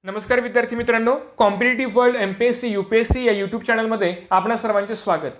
नमस्कार विद्यार्थी मित्रांनो, कॉम्पिटिटिव्ह वर्ल्ड एमपीएससी यूपीएससी या यूट्यूब चॅनलमध्ये आपणा सर्वांचे स्वागत.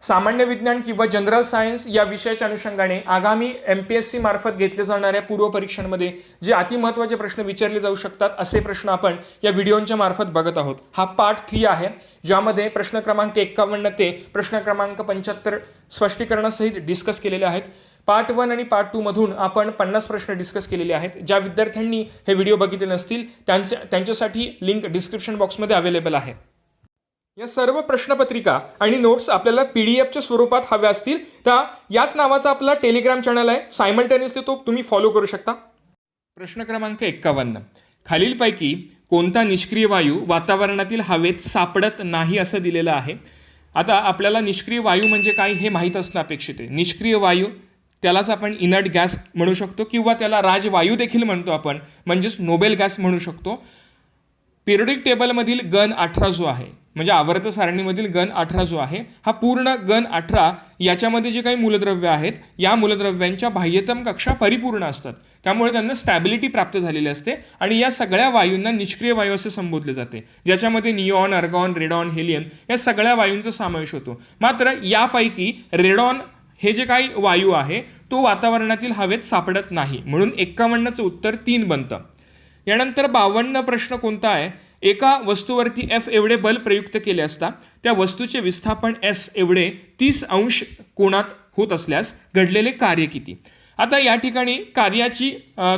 सामान्य विज्ञान किंवा जनरल सायन्स या विषयाच्या अनुषंगाने आगामी एमपीएससी मार्फत घेतल्या जाणाऱ्या पूर्व परीक्षांमध्ये जे अतिमहत्त्वाचे प्रश्न विचारले जाऊ शकतात असे प्रश्न आपण या व्हिडिओच्या मार्फत बघत आहोत. हा पार्ट 3 आहे, ज्यामध्ये प्रश्न क्रमांक 51 ते प्रश्न क्रमांक 75 स्पष्टीकरणासहित डिस्कस केलेले आहेत. पार्ट 1 आणि पार्ट 2 मधून आपण 50 प्रश्न डिस्कस केलेले आहेत. ज्या विद्यार्थ्यांनी हे व्हिडिओ बघितले नसतील त्यांच्यासाठी लिंक डिस्क्रिप्शन बॉक्समध्ये अवेलेबल आहे. या सर्व प्रश्नपत्रिका आणि नोट्स आपल्याला पीडीएफच्या स्वरूपात हव्या असतील तर याच नावाचा आपला टेलिग्राम चॅनल आहे, सायमल्टेनियसली तो तुम्ही फॉलो करू शकता. प्रश्न क्रमांक 51, खालीलपैकी कोणता निष्क्रिय वायू वातावरणातील हवेत सापडत नाही असं दिलेलं आहे. आता आपल्याला निष्क्रिय वायू म्हणजे काय हे माहीत असणं अपेक्षित आहे. निष्क्रिय वायू त्यालाच आपण इनर्ट गॅस म्हणू शकतो किंवा त्याला राजवायू देखील म्हणतो आपण, म्हणजेच नोबेल गॅस म्हणू शकतो. पिरियडिक टेबलमधील गण 18 जो आहे, म्हणजे आवर्त सारणीमधील गण 18 जो आहे, हा पूर्ण गण 18 याच्यामध्ये जे काही मूलद्रव्य आहेत या मूलद्रव्यांच्या बाह्यतम कक्षा परिपूर्ण असतात, त्यामुळे त्यांना स्टॅबिलिटी प्राप्त झालेली असते आणि या सगळ्या वायूंना निष्क्रिय वायू असे संबोधले जाते, ज्याच्यामध्ये निऑन, अर्गॉन, रेडॉन, हेलियम या सगळ्या वायूंचा समावेश होतो. मात्र यापैकी रेडॉन हे जे काही वायू आहे तो वातावरणातील हवेत सापडत नाही, म्हणून 51चं उत्तर 3 बनतं. यानंतर 52 प्रश्न कोणता आहे, एका वस्तूवरती F एवढे बल प्रयुक्त केले असता त्या वस्तूचे विस्थापन S एवढे 30 अंश कोनात होत असल्यास घडलेले कार्य किती. आता या ठिकाणी कार्याची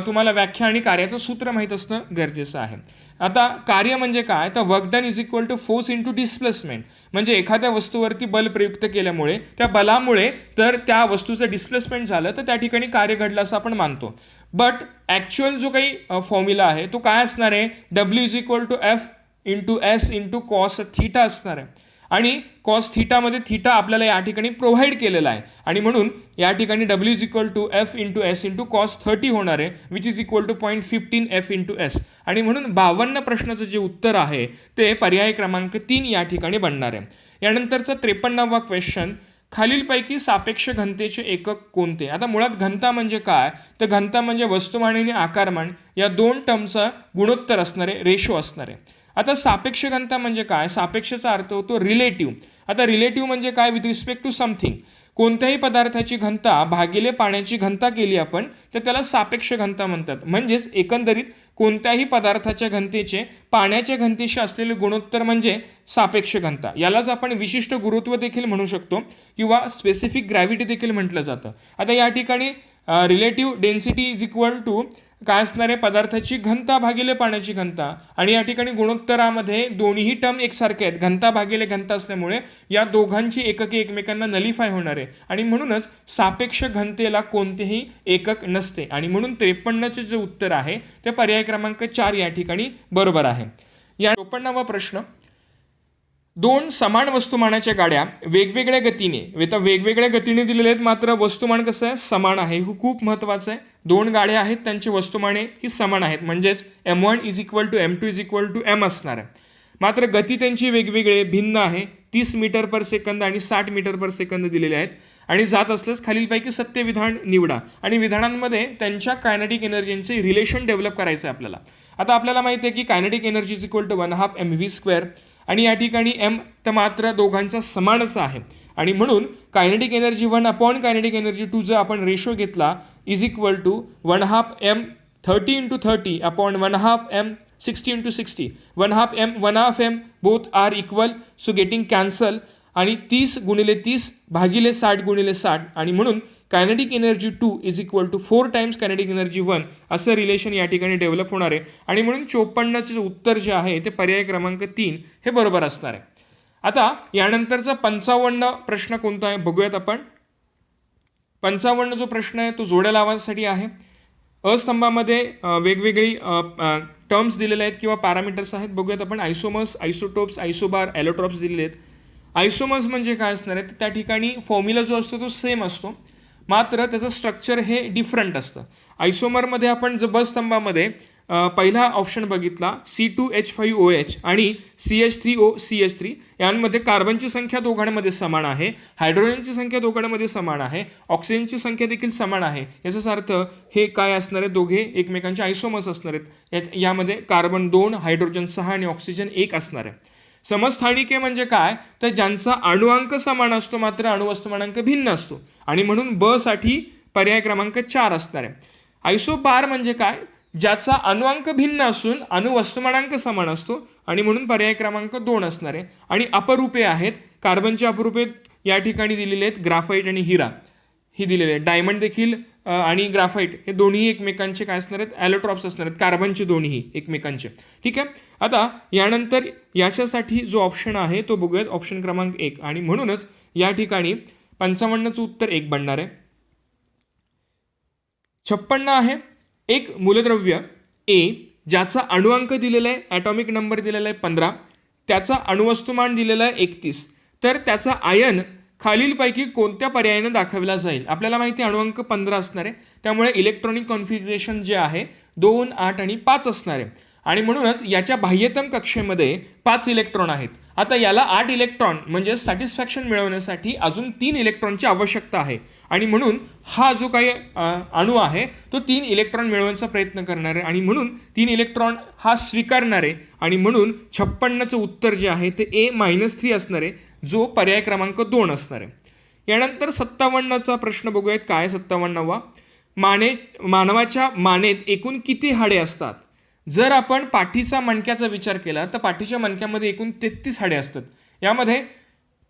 तुम्हाला व्याख्या आणि कार्याचं सूत्र माहीत असणं गरजेचं आहे. आता कार्य म्हणजे काय, तर work done is equal to force into displacement, म्हणजे एखाद्या वस्तूवरती बल प्रयुक्त केल्यामुळे त्या बलामुळे तर त्या वस्तूचं डिस्प्लेसमेंट झालं तर त्या ठिकाणी कार्य घडलं असं आपण मानतो. बट ॲक्च्युअल जो काही फॉर्म्युला आहे तो काय असणार आहे, W is equal to F into S into cos theta असणार आहे. आणि कॉस थीटामध्ये थीटा आपल्याला या ठिकाणी प्रोव्हाइड केलेला आहे आणि म्हणून या ठिकाणी W is equal to F into S into cos 30 होणार आहे, which is equal to 0.15 F into S. आणि म्हणून 52 प्रश्नाचं जे उत्तर आहे ते पर्याय क्रमांक 3 या ठिकाणी बनणार आहे. यानंतरचा 53वा क्वेश्चन, खालीलपैकी सापेक्ष घनतेचे एकक कोणते. आता मुळात घनता म्हणजे काय, तर घनता म्हणजे वस्तुमान आणि आकारमान या दोन टर्मचा गुणोत्तर असणारे, रेशो असणारे. आता सापेक्ष घनता म्हणजे काय, सापेक्षचा अर्थ होतो रिलेटिव्ह. आता रिलेटिव्ह म्हणजे काय, विथ रिस्पेक्ट टू समथिंग. कोणत्याही पदार्थाची घनता भागिले पाण्याची घनता केली आपण तर त्याला सापेक्ष घनता म्हणतात. म्हणजेच एकंदरीत कोणत्याही पदार्थाच्या घनतेचे पाण्याच्या घनतेशी असलेले गुणोत्तर म्हणजे सापेक्ष घनता. यालाच आपण विशिष्ट गुरुत्व देखील म्हणू शकतो किंवा स्पेसिफिक ग्रॅव्हिटी देखील म्हटलं जातं. आता या ठिकाणी relative density is equal to काय असणार आहे, पदार्थाची घनता भागिले पाण्याची घनता. आणि या ठिकाणी गुणोत्तरामध्ये दोन्ही टर्म एकसारखे आहेत, घनता भागिले घनता असल्यामुळे या दोघांची एकके एकमेकांना नलिफाय होणार आहे आणि म्हणूनच सापेक्ष घनतेला कोणतेही एकक नसते आणि म्हणून 53चे जे उत्तर आहे ते पर्याय क्रमांक 4 या ठिकाणी बरोबर आहे. या 54वा प्रश्न, दोन समान वस्तुमानाच्या गाड्या वेगवेगळ्या गतीने दिलेले आहेत, मात्र वस्तुमान कसं आहे, समान आहे. हे खूप महत्त्वाचं आहे. दोन गाड्या आहेत, त्यांची वस्तुमाने ही समान आहेत, म्हणजेच M1 is equal to M2 is equal to M असणार आहे. मात्र गती त्यांची वेगवेगळे भिन्न आहे. 30 मीटर पर सेकंद आणि 60 मीटर पर सेकंद दिलेले आहेत आणि जात असल्यास खालीलपैकी सत्य विधान निवडा. आणि विधानांमध्ये त्यांच्या कायनेटिक एनर्जीचे रिलेशन डेव्हलप करायचं आहे आपल्याला. आता आपल्याला माहिती आहे की kinetic energy is equal to 1/2 mv², आणि या ठिकाणी M तर मात्र दोघांचा समानच आहे आणि म्हणून kinetic energy 1 upon kinetic energy 2 जर आपण रेशो घेतला is equal to 1/2 m 30 into 30 upon 1/2 m 60 into 60. 1/2 m both are equal, so getting cancel. आणि 30 गुणिले 30 भागिले 60 गुणिले 60 आणि म्हणून kinetic energy 2 is equal to 4 times kinetic energy 1 असं रिलेशन या ठिकाणी डेव्हलप होणार आहे आणि म्हणून 54चे उत्तर जे आहे ते पर्याय क्रमांक 3 हे बरोबर असणार आहे. आता यानंतरचा 55 प्रश्न कोणता आहे बघूयात आपण. 55 जो प्रश्न आहे तो जोड्या लावासाठी आहे. अस्तंभामध्ये वेगवेगळी टर्म्स दिलेले आहेत किंवा पॅरामीटर्स आहेत, बघूयात आपण. आयसोमर्स, आयसोटोप्स, आयसोबार, ॲलोट्रॉप्स दिलेले आहेत. आयसोमर्स म्हणजे काय असणार आहे, तर त्या ठिकाणी फॉर्म्युला जो असतो तो सेम असतो, मात्र त्याचं स्ट्रक्चर हे डिफरंट असतं. आयसोमरमध्ये आपण जर बसस्तंभामध्ये पहिला ऑप्शन बघितला C2H5OH आणि CH3OCH3 यांमध्ये कार्बनची संख्या दोघांमध्ये समान आहे, हायड्रोजनची संख्या दोघांमध्ये समान आहे, ऑक्सिजनची संख्या देखील समान आहे. याचाच अर्थ हे काय असणार आहे, दोघे एकमेकांचे आयसोमर्स असणार आहेत. यामध्ये कार्बन 2, हायड्रोजन 6 आणि ऑक्सिजन 1 असणार आहे. समस्थानिके म्हणजे काय, तर ज्यांचा अणुअंक समान असतो मात्र अणुवस्तुमानांक भिन्न असतो आणि म्हणून ब साठी पर्याय क्रमांक 4 असणार आहे. आयसोबार म्हणजे काय, ज्याचा अणुअंक भिन्न असून अणुवस्तुमानांक समान असतो आणि म्हणून पर्याय क्रमांक 2 असणार आहे. आणि अपरूपे आहेत, कार्बनचे अपरूपे या ठिकाणी दिलेले आहेत, ग्राफाईट आणि हिरा ही दिलेले आहेत. डायमंड देखील आणि ग्राफाईट हे दोन्ही एकमेकांचे काय असणार आहेत, ॲलोट्रॉप्स असणार आहेत, कार्बनचे दोन्ही एकमेकांचे. ठीक आहे. आता यानंतर याच्यासाठी जो ऑप्शन आहे तो बघूयात, ऑप्शन क्रमांक 1. आणि म्हणूनच या ठिकाणी 55चं उत्तर 1 बनणार आहे. 56 आहे, एक मूलद्रव्य ए ज्याचा अणुअंक दिलेला आहे, ॲटॉमिक नंबर दिलेला आहे 15, त्याचा अणुवस्तुमान दिलेला आहे 31, तर त्याचा आयन खालीलपैकी कोणत्या पर्यायाने दाखवला जाईल. आपल्याला माहिती आहे अणुअंक 15 असणार आहे, त्यामुळे इलेक्ट्रॉनिक कॉन्फिगरेशन जे आहे 2, 8 आणि 5 असणार आहे. आणि म्हणूनच याच्या बाह्यतम कक्षेमध्ये 5 इलेक्ट्रॉन आहेत. आता याला 8 इलेक्ट्रॉन म्हणजे सॅटिस्फॅक्शन मिळवण्यासाठी अजून 3 इलेक्ट्रॉनची आवश्यकता आहे आणि म्हणून हा जो काही अणू आहे तो 3 इलेक्ट्रॉन मिळवण्याचा प्रयत्न करणार आहे आणि म्हणून 3 इलेक्ट्रॉन हा स्वीकारणार आहे आणि म्हणून 56चं उत्तर जे आहे ते A-3 असणार आहे, जो पर्याय क्रमांक 2 असणार आहे. यानंतर 57चा प्रश्न बघूयात. काय 57वा, मानवाच्या मानेत एकूण किती हाडे असतात. जर आपण पाठीचा मणक्याचा विचार केला तर पाठीच्या मणक्यामध्ये एकूण 33 हाडे असतात. यामध्ये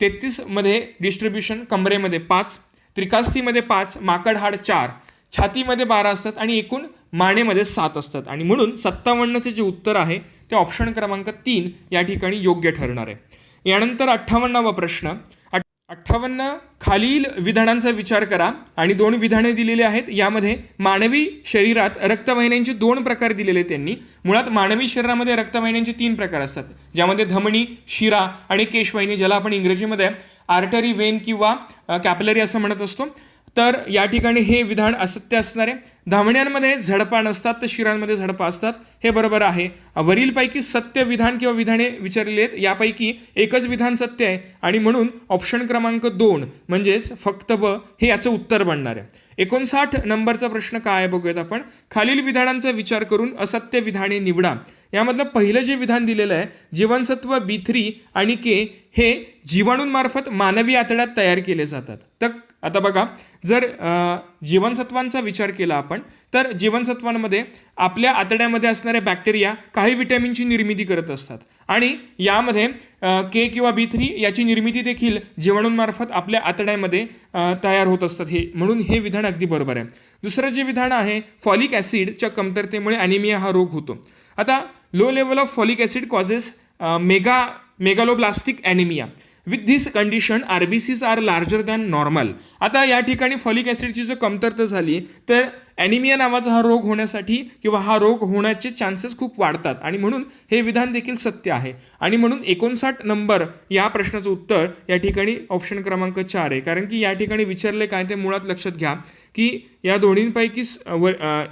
33 मध्ये डिस्ट्रीब्युशन कमरेमध्ये 5, त्रिकास्थीमध्ये 5, माकड हाड 4, छातीमध्ये 12 असतात आणि एकूण मानेमध्ये 7 असतात. आणि म्हणून 57चे जे उत्तर आहे ते ऑप्शन क्रमांक 3 या ठिकाणी योग्य ठरणार आहे. यानंतर 58वा प्रश्न. 58 खालील विधानांचा विचार करा आणि 2 विधाने दिलेली आहेत. यामध्ये मानवी शरीरात रक्तवाहिन्यांचे 2 प्रकार दिलेले आहेत त्यांनी. मुळात मानवी शरीरामध्ये रक्तवाहिन्यांचे 3 प्रकार असतात, ज्यामध्ये धमनी, शिरा आणि केशवाहिनी, ज्याला आपण इंग्रजीमध्ये आर्टरी, वेन किंवा कॅपिलरी असं म्हणत असतो. तर या ठिकाणी हे विधान असत्य असणार आहे. धमन्यांमध्ये झडपा नसतात तर शिरांमध्ये झडपा असतात, हे बरोबर आहे. वरीलपैकी सत्य विधान किंवा विधाने विचारलेली आहेत, यापैकी एकच विधान सत्य आहे आणि म्हणून ऑप्शन क्रमांक 2 म्हणजेच फक्त ब हे याचं उत्तर बनणार आहे. 59 नंबरचा प्रश्न काय आहे बघूयात आपण. खालील विधानांचा विचार करून असत्य विधाने निवडा. यामधलं पहिलं जे विधान दिलेलं आहे, जीवनसत्व B3 आणि K हे जीवाणूंमार्फत मानवी आतड्यात तयार केले जातात. तर आता बघा, जर जीवनसत्वांचा विचार केला आपण तर जीवनसत्वांमध्ये आपल्या आतड्यामध्ये असणाऱ्या बॅक्टेरिया काही विटॅमिनची निर्मिती करत असतात आणि यामध्ये K किंवा B3 याची निर्मिती देखील जीवाणूंमार्फत आपल्या आतड्यामध्ये तयार होत असतात. हे म्हणून हे विधान अगदी बरोबर आहे. दुसरं जे विधान आहे, फॉलिक ॲसिडच्या कमतरतेमुळे ॲनिमिया हा रोग होतो. आता low level of folic acid causes megaloblastic anaemia. With this condition RBCs are larger than normal. आता या ठिकाणी फॉलिक ॲसिडची जर कमतरता झाली तर ॲनिमिया नावाचा हा रोग होण्यासाठी किंवा हा रोग होण्याचे चान्सेस खूप वाढतात आणि म्हणून हे विधान देखील सत्य आहे. आणि म्हणून 59 नंबर या प्रश्नाचं उत्तर या ठिकाणी ऑप्शन क्रमांक 4 आहे. कारण की या ठिकाणी विचारले काय ते मुळात लक्षात घ्या की या दोन्हींपैकी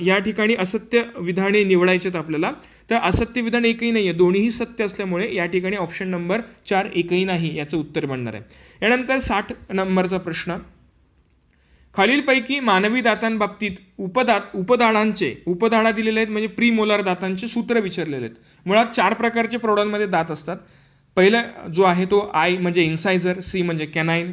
या ठिकाणी असत्य विधाने निवडायचेत आपल्याला. तर असत्य विधान एकही नाही आहे, दोन्हीही सत्य असल्यामुळे या ठिकाणी ऑप्शन नंबर 4 एकही नाही याचं उत्तर बनणार आहे. यानंतर 60 नंबरचा प्रश्न. खालीलपैकी मानवी दातांबाबतीत उपदाढा दिलेले आहेत, म्हणजे प्रीमोलार दातांचे सूत्र विचारलेले आहेत. मुळात 4 प्रकारचे प्रौढांमध्ये दात असतात. पहिला जो आहे तो I म्हणजे इन्सायझर, C म्हणजे कॅनाइन,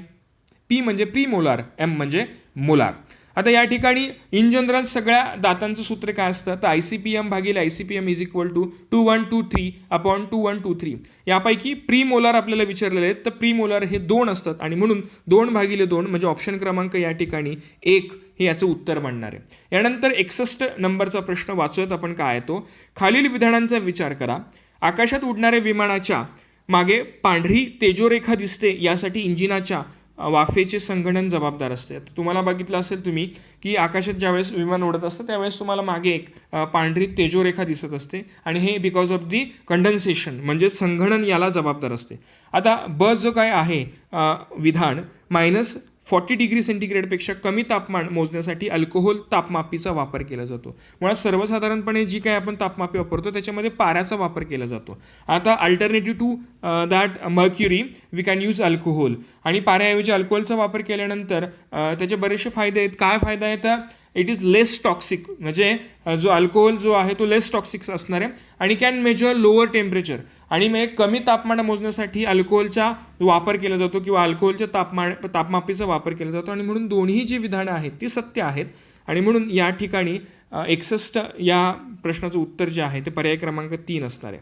P म्हणजे प्रीमोलार, M म्हणजे मोलार. आता या ठिकाणी इन जनरल सगळ्या दातांचं सूत्र काय असतं, तर ICPM भागिले ICPM is equal to 2123 upon 2123. यापैकी प्रीमोलार आपल्याला विचारलेले आहेत, तर प्रीमोलार हे 2 असतात आणि म्हणून 2/2 म्हणजे ऑप्शन क्रमांक या ठिकाणी 1 हे याचं उत्तर बनणार आहे. यानंतर 61 नंबरचा प्रश्न वाचूयात आपण. काय आहे तो, खालील विधानांचा विचार करा. आकाशात उडणाऱ्या विमानाच्या मागे पांढरी तेजोरेखा दिसते, यासाठी इंजिनाच्या वाफेचे संगणन जबाबदार असते. तुम्हाला बघितलं असेल तुम्ही की आकाशात ज्यावेळेस विमान उडत असतं त्यावेळेस तुम्हाला मागे एक पांढरी तेजोरेखा दिसत असते आणि हे बिकॉज ऑफ दी कंडेन्सेशन म्हणजे संगणन याला जबाबदार असते. आता ब जो काय आहे विधान 40 डिग्री सेंटीग्रेडपेक्षा कमी तापमान मोजण्यासाठी अल्कोहोल तापमापीचा वापर केला जातो. मुळात सर्वसाधारणपणे जी काही आपण तापमापी वापरतो त्याच्यामध्ये पाऱ्याचा वापर केला जातो. आता alternative to that mercury we can use alcohol. आणि पाऱ्याऐवजी अल्कोहोलचा वापर केल्यानंतर त्याचे बरेचसे फायदे आहेत. काय फायदा आहे तर इट इज लेस टॉक्सिक, म्हणजे जो अल्कोहोल जो आहे तो लेस टॉक्सिक असणार आहे आणि कॅन मेजर लोअर टेम्परेचर. आणि मग कमी तापमान मोजण्यासाठी अल्कोहोलचा वापर केला जातो किंवा अल्कोहोलच्या तापमापीचा वापर केला जातो. आणि म्हणून दोन्ही जी विधानं आहेत ती सत्य आहेत. आणि म्हणून या ठिकाणी 61 या प्रश्नाचं उत्तर जे आहे ते पर्याय क्रमांक 3 असणार आहे.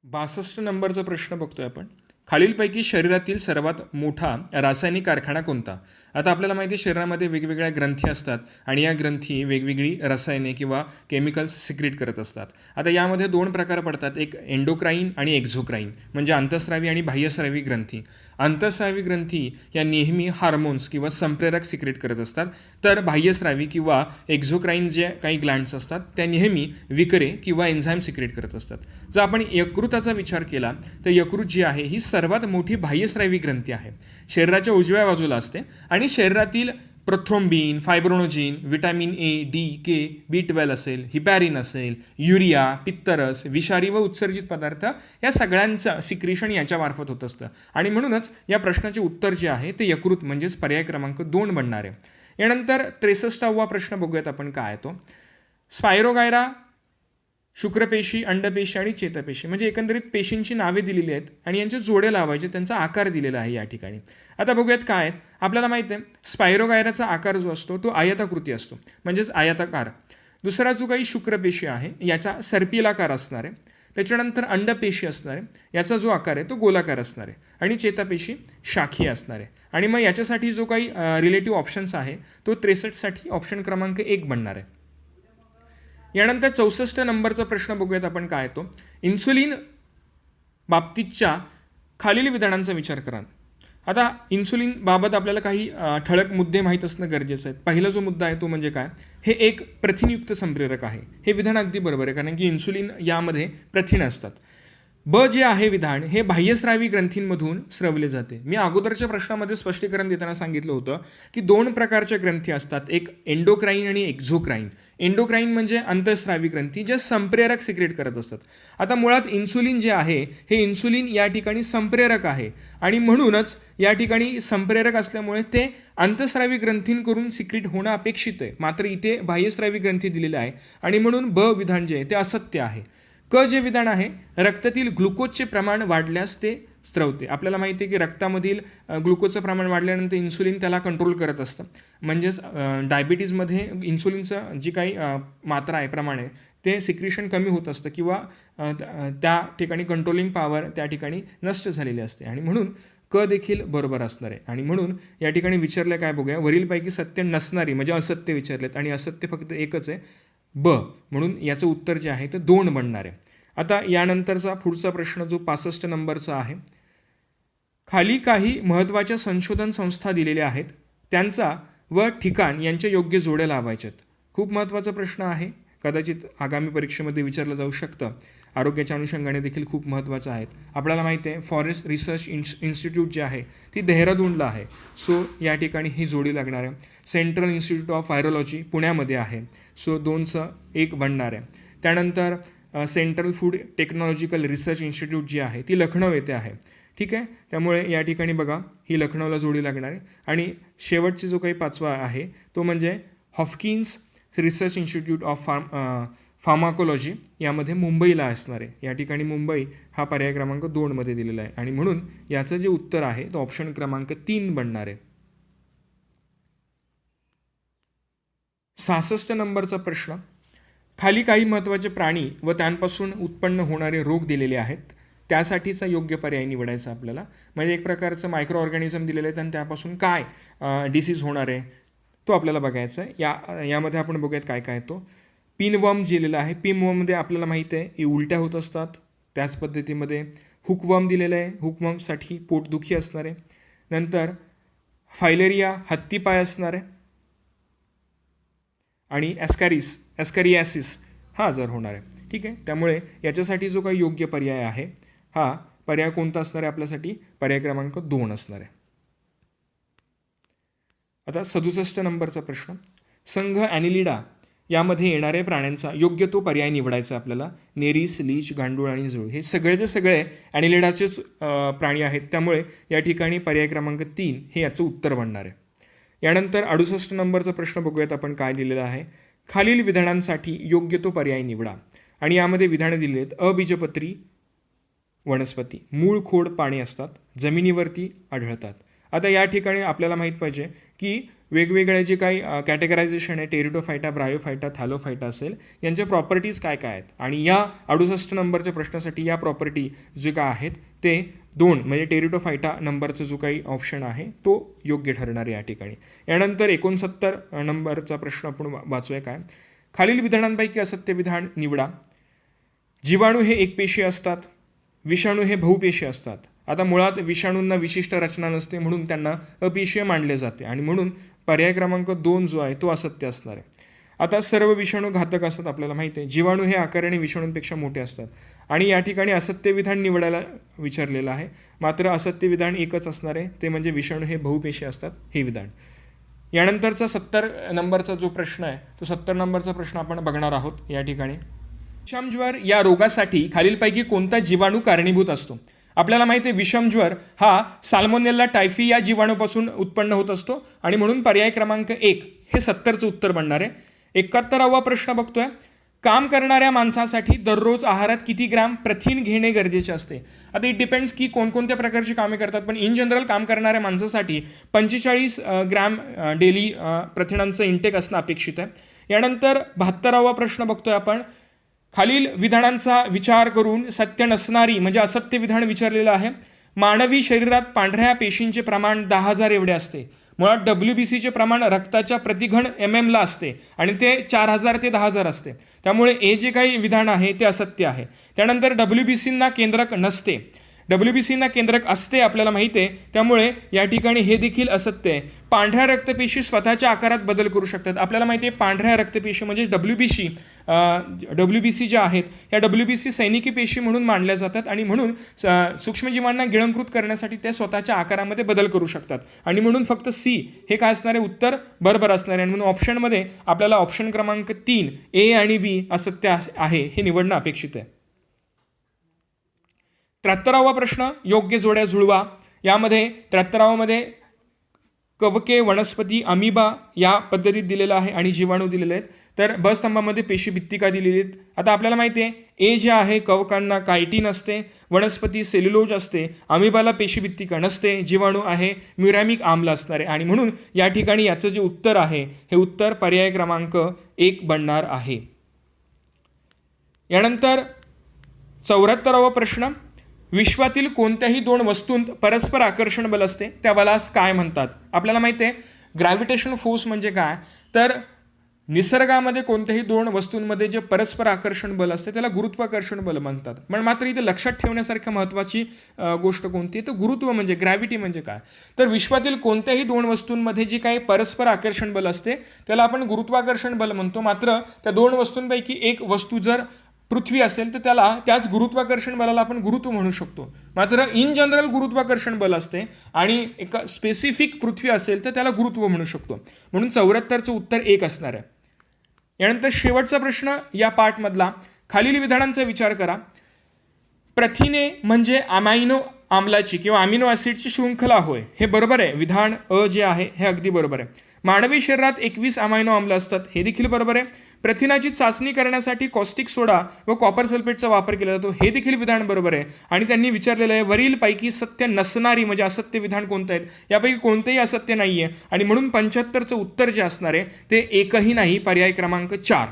62 नंबरचा प्रश्न बघतोय आपण. खालीलपैकी शरीरातील सर्वात मोठा रासायनिक कारखाना कोणता? आता आपल्याला माहिती आहे शरीरामध्ये वेगवेगळ्या ग्रंथी असतात आणि या ग्रंथी वेगवेगळी रसायने किंवा केमिकल्स सिक्रेट करत असतात. आता यामध्ये 2 प्रकार पडतात, एक एंडोक्राईन आणि एक्झोक्राईन, म्हणजे अंतःस्रावी आणि बाह्यस्रावी ग्रंथी. अंतःस्रावी ग्रंथी या नेहमी हार्मोन्स किंवा संप्रेरक सिक्रेट करत असतात, तर बाह्यस्रावी किंवा एक्झोक्राईन जे काही ग्लँड्स असतात त्या नेहमी विकरे किंवा एन्झाईम सिक्रेट करत असतात. जर आपण यकृताचा विचार केला तर यकृत जी आहे ही सर्वात मोठी बाह्यस्रावी ग्रंथी आहे. शरीराच्या उजव्या बाजूला असते आणि शरीरातील prothrombin, fibrinogen, vitamin A, D, K, B12 असेल, हिपॅरिन असेल, युरिया, पित्तरस, विषारी व उत्सर्जित पदार्थ या सगळ्यांचं सिक्रेशन याच्यामार्फत होत असतं. आणि म्हणूनच या प्रश्नाचे उत्तर जे आहे ते यकृत म्हणजेच पर्याय क्रमांक 2 बनणार आहे. यानंतर 63वा प्रश्न बघूयात आपण काय आहे तो. स्पायरोगायरा, शुक्रपेशी, अंडपेशी आणि चेतापेशी, म्हणजे एकंदरीत पेशींची नावे दिलेली आहेत आणि यांचे जोडे लावायचे, त्यांचा आकार दिलेला आहे या ठिकाणी. आता बघूयात काय आहेत. आपल्याला माहिती आहे स्पायरोगायराचा आकार जो असतो तो आयताकृती असतो, म्हणजेच आयताकार. दुसरा जो काही शुक्रपेशी आहे याचा सर्पिलाकार असणार आहे. त्याच्यानंतर अंडपेशी असणार आहे, याचा जो आकार आहे तो गोलाकार असणार आहे. आणि चेतापेशी शाखीय असणार आहे. आणि मग याच्यासाठी जो काही रिलेटिव्ह ऑप्शन्स आहे तो 63साठी ऑप्शन क्रमांक 1 बनणार आहे. यानंतर 64 नंबरचा प्रश्न बघूयात आपण काय तो. इन्सुलिन बाबतीतच्या खालील विधानांचा विचार करा. आता इन्सुलिन बाबत आपल्याला काही ठळक मुद्दे माहीत असणं गरजेचं आहे. पहिला जो मुद्दा आहे तो म्हणजे काय, हे एक प्रथिनयुक्त संप्रेरक आहे. हे विधान अगदी बरोबर आहे, कारण की इन्सुलिन यामध्ये प्रथिने असतात. ब जे आहे विधान हे बाह्यस्रावी ग्रंथींमधून स्रवले जाते. मी अगोदरच्या प्रश्नामध्ये स्पष्टीकरण देताना सांगितलं होतं की 2 प्रकारच्या ग्रंथी असतात, एक एंडोक्राईन आणि एक्झोक्राईन. एंडोक्राईन म्हणजे अंतःस्रावी ग्रंथी जे संप्रेरक सिक्रेट करत असतात. आता मुळात इन्सुलिन जे आहे हे इन्सुलिन या ठिकाणी संप्रेरक आहे आणि म्हणूनच या ठिकाणी संप्रेरक असल्यामुळे ते अंतःस्रावी ग्रंथींकडून सिक्रेट होणं अपेक्षित आहे. मात्र इथे बाह्यस्रावी ग्रंथी दिलेली आहे आणि म्हणून ब विधान जे आहे ते असत्य आहे. क जे विधान आहे रक्तातील ग्लुकोजचे प्रमाण वाढल्यास ते स्त्रवते. आपल्याला माहिती आहे की रक्तामधील ग्लुकोजचं प्रमाण वाढल्यानंतर इन्सुलिन त्याला कंट्रोल करत असतं. म्हणजेच डायबिटीजमध्ये इन्सुलिनचं जी काही मात्रा आहे, प्रमाण आहे, ते सिक्रेशन कमी होत असतं किंवा त्या ठिकाणी कंट्रोलिंग पॉवर त्या ठिकाणी नष्ट झालेली असते. आणि म्हणून क देखील बरोबर असणार आहे. आणि म्हणून या ठिकाणी विचारलं काय बघूया, वरीलपैकी सत्य नसणारी म्हणजे असत्य विचारलेत आणि असत्य फक्त एकच आहे ब, म्हणून याचं उत्तर जे आहे ते 2 बनणार आहे. आता यानंतरचा पुढचा प्रश्न जो 65 नंबरचा आहे. खाली काही महत्त्वाच्या संशोधन संस्था दिलेल्या आहेत, त्यांचा व ठिकाण यांच्या योग्य जोड्या लावायच्यात. खूप महत्त्वाचा प्रश्न आहे, कदाचित आगामी परीक्षेमध्ये विचारलं जाऊ शकतं. आरोग्याच्या अनुषंगाने देखील खूप महत्त्वाचं आहेत. आपल्याला माहिती आहे फॉरेस्ट रिसर्च इन्स्टिट्यूट जे आहे ती देहरादूनला आहे. सो या ठिकाणी ही जोडी लागणार आहे. सेंट्रल इन्स्टिट्यूट ऑफ व्हायरोलॉजी पुण्यामध्ये आहे. सो 2चं 1 बनणार आहे. त्यानंतर central food technological research institute जी आहे ती लखनौ येथे आहे. ठीक आहे, त्यामुळे या ठिकाणी बघा ही लखनौला जोडी लागणार आहे. आणि शेवटची जो काही 5वा आहे तो म्हणजे हॉफकिन्स रिसर्च इन्स्टिट्यूट ऑफ फार्माकोलॉजी, यामध्ये मुंबईला असणार आहे. या ठिकाणी मुंबई हा पर्याय क्रमांक 2 मध्ये दिलेला आहे आणि म्हणून याचं जे उत्तर आहे तो ऑप्शन क्रमांक 3 बनणार आहे. 66 नंबरचा प्रश्न. खाली काही महत्त्वाचे प्राणी व त्यांपासून उत्पन्न होणारे रोग दिलेले आहेत, त्यासाठीचा योग्य पर्याय निवडायचा आपल्याला. म्हणजे एक प्रकारचं मायक्रो ऑर्गॅनिझम दिलेलं आहे आणि त्यापासून काय डिसीज होणार आहे तो आपल्याला बघायचा आहे. यामध्ये आपण बघूयात काय काय तो. पिनवर्म दिलेला आहे. पिनवर्ममध्ये आपल्याला माहिती आहे की उलट्या होत असतात. त्याच पद्धतीमध्ये हुकवर्म दिलेलं आहे, हुकवर्मसाठी पोटदुखी असणार आहे. नंतर फायलेरिया हत्तीपाय असणार आहे आणि ॲस्कॅरियासिस हा आजार होणार आहे. ठीक आहे, त्यामुळे याच्यासाठी जो काही योग्य पर्याय आहे हा पर्याय कोणता असणार आहे आपल्यासाठी, पर्याय क्रमांक 2 असणार आहे. आता 67 नंबरचा प्रश्न, संघ ॲनिलिडा यामध्ये येणाऱ्या प्राण्यांचा योग्य तो पर्याय निवडायचा आपल्याला. नेरीस, लीच, गांडूळ आणि जुळ हे सगळेचे सगळे ॲनिलिडाचेच प्राणी आहेत, त्यामुळे या ठिकाणी पर्याय क्रमांक 3 हे याचं उत्तर बनणार आहे. यानंतर 68 नंबरचा प्रश्न बघूयात आपण काय दिलेला आहे. खालील विधानांसाठी योग्य तो पर्याय निवडा. आणि यामध्ये विधानं दिली आहेत. अबीजपत्री वनस्पती, मूळ खोड पाने असतात, जमिनीवरती आढळतात. आता या ठिकाणी आपल्याला माहीत पाहिजे की वेगवेगळे जे काही कॅटेगरायझेशन आहे, टेरिडोफायटा, ब्रायोफायटा, थॅलोफायटा असेल, यांच्या प्रॉपर्टीज काय काय आहेत. आणि या 68 नंबरच्या प्रश्नासाठी या प्रॉपर्टी जे काय आहेत ते 2 म्हणजे टेरिडोफायटा नंबरचा जो काही ऑप्शन आहे तो योग्य ठरणार आहे या ठिकाणी. यानंतर 69 नंबरचा प्रश्न आपण वाचूया काय. खालील विधानांपैकी असत्य विधान निवडा. जीवाणू हे एकपेशीय असतात, विषाणू हे बहुपेशीय असतात. आता मुळात विषाणूंना विशिष्ट रचना नसते म्हणून त्यांना अपेशीय मानले जाते आणि म्हणून पर्याय क्रमांक 2 जो आहे तो असत्य असणार आहे. आता सर्व विषाणू घातक असतात आपल्याला माहिती आहे. जीवाणू हे आकाराने विषाणूंपेक्षा मोठे असतात आणि या ठिकाणी असत्य विधान निवडायला विचारलेलं आहे. मात्र असत्य विधान एकच असणार आहे, ते म्हणजे विषाणू हे बहुपेशीय असतात हे विधान. यानंतरचा 70 नंबरचा जो प्रश्न आहे तो 70 नंबरचा प्रश्न आपण बघणार आहोत या ठिकाणी. विषमज्वर या रोगासाठी खालीलपैकी कोणता जीवाणू कारणीभूत असतो. आपल्याला माहिती आहे विषमज्वर हा साल्मोनेला टायफी या जीवाणूपासून उत्पन्न होत असतो आणि म्हणून पर्याय क्रमांक 1 हे 70चं उत्तर बनणार आहे. 71वा प्रश्न बघतोय. काम करणाऱ्या माणसासाठी दररोज आहारात किती ग्रॅम प्रथिन घेणे गरजेचे असते. आता इट डिपेंड्स की कोणकोणत्या प्रकारची कामे करतात, पण इन जनरल काम करणाऱ्या माणसासाठी 45 ग्रॅम डेली प्रथिनांचं इंटेक असणं अपेक्षित आहे. यानंतर 72वा प्रश्न बघतोय आपण. खालील विधानांचा विचार करून सत्य नसणारी म्हणजे असत्य विधान विचारलेलं आहे. मानवी शरीरात पांढऱ्या पेशींचे प्रमाण 10,000 एवढे असते. मुळात WBCचे प्रमाण रक्ताच्या प्रतिघन MM असते आणि ते 4,000 ते 10,000 असते. त्यामुळे हे जे काही विधान आहे ते असत्य आहे. त्यानंतर WBCंना केंद्रक नसते, WBCंना केंद्रक असते आपल्याला माहिती आहे, त्यामुळे या ठिकाणी हे देखील असत्य आहे. पांढऱ्या रक्तपेशी स्वतःच्या आकारात बदल करू शकतात. आपल्याला माहिती आहे पांढऱ्या रक्तपेशी म्हणजे WBC ज्या आहेत या WBC सैनिकी पेशी म्हणून मानल्या जातात आणि म्हणून सूक्ष्मजीवांना गिळंकृत करण्यासाठी त्या स्वतःच्या आकारामध्ये बदल करू शकतात आणि म्हणून फक्त C हे काय असणारे उत्तर बरोबर असणार आहे. आणि म्हणून ऑप्शनमध्ये आपल्याला ऑप्शन क्रमांक 3 A आणि B असत्य आहे हे निवडणं अपेक्षित आहे. 73वा प्रश्न, योग्य जोड्या जुळवा. यामध्ये 73मध्ये कवके, वनस्पती, अमिबा या पद्धतीत दिलेलं आहे आणि जीवाणू दिलेले आहेत. तर ब स्तंभामध्ये पेशी भित्तिका दिलेली आहेत. आता आपल्याला माहिती आहे ए जे आहे कवकांना कायटिन असते, वनस्पती सेल्युलोज असते, अमिबाला पेशी भित्तिका नसते, जीवाणू आहे म्युरॅमिक आम्ल असणार आहे आणि म्हणून या ठिकाणी याचं जे उत्तर आहे हे उत्तर पर्याय क्रमांक 1 बनणार आहे. यानंतर 74वा प्रश्न, विश्वातील कोणत्याही 2 वस्तूंत परस्पर आकर्षण बल असते त्या बलास काय म्हणतात. आपल्याला माहिती आहे ग्रॅव्हिटेशन फोर्स म्हणजे काय, तर निसर्गामध्ये कोणत्याही 2 वस्तूंमध्ये जे परस्पर आकर्षण बल असते त्याला गुरुत्वाकर्षण बल म्हणतात. पण मात्र इथे लक्षात ठेवण्यासारखी महत्त्वाची गोष्ट कोणती आहे तर गुरुत्व म्हणजे ग्रॅव्हिटी म्हणजे काय, तर विश्वातील कोणत्याही 2 वस्तूंमध्ये जे काही परस्पर आकर्षण बल असते त्याला आपण गुरुत्वाकर्षण बल म्हणतो. मात्र त्या 2 वस्तूंपैकी एक वस्तू जर पृथ्वी असेल तर त्याला त्याच गुरुत्वाकर्षण बलाला आपण गुरुत्व म्हणू शकतो. मात्र इन जनरल गुरुत्वाकर्षण बल असते आणि एक स्पेसिफिक पृथ्वी असेल तर त्याला गुरुत्व म्हणू शकतो. म्हणून 74चं उत्तर 1 असणार आहे. यानंतर शेवटचा प्रश्न या पार्टमधला, खालील विधानांचा विचार करा. प्रथिने म्हणजे अमायनो आम्लाची किंवा अमिनो ॲसिडची शृंखला होय, हे बरोबर आहे. विधान अ जे आहे हे अगदी बरोबर आहे. मानवी शरीरात 21 अमायनो आम्ल असतात, हे देखील बरोबर आहे. प्रथिनाची चाचणी करण्यासाठी कॉस्टिक सोडा व कॉपर सल्फेटचा वापर केला जातो, हे देखील विधान बरोबर आहे. आणि त्यांनी विचारलेलं आहे वरीलपैकी सत्य नसणारी म्हणजे असत्य विधान कोणतं आहेत, यापैकी कोणतेही असत्य नाही आहे आणि म्हणून 75चं उत्तर जे असणार आहे ते एकही नाही, पर्याय क्रमांक 4.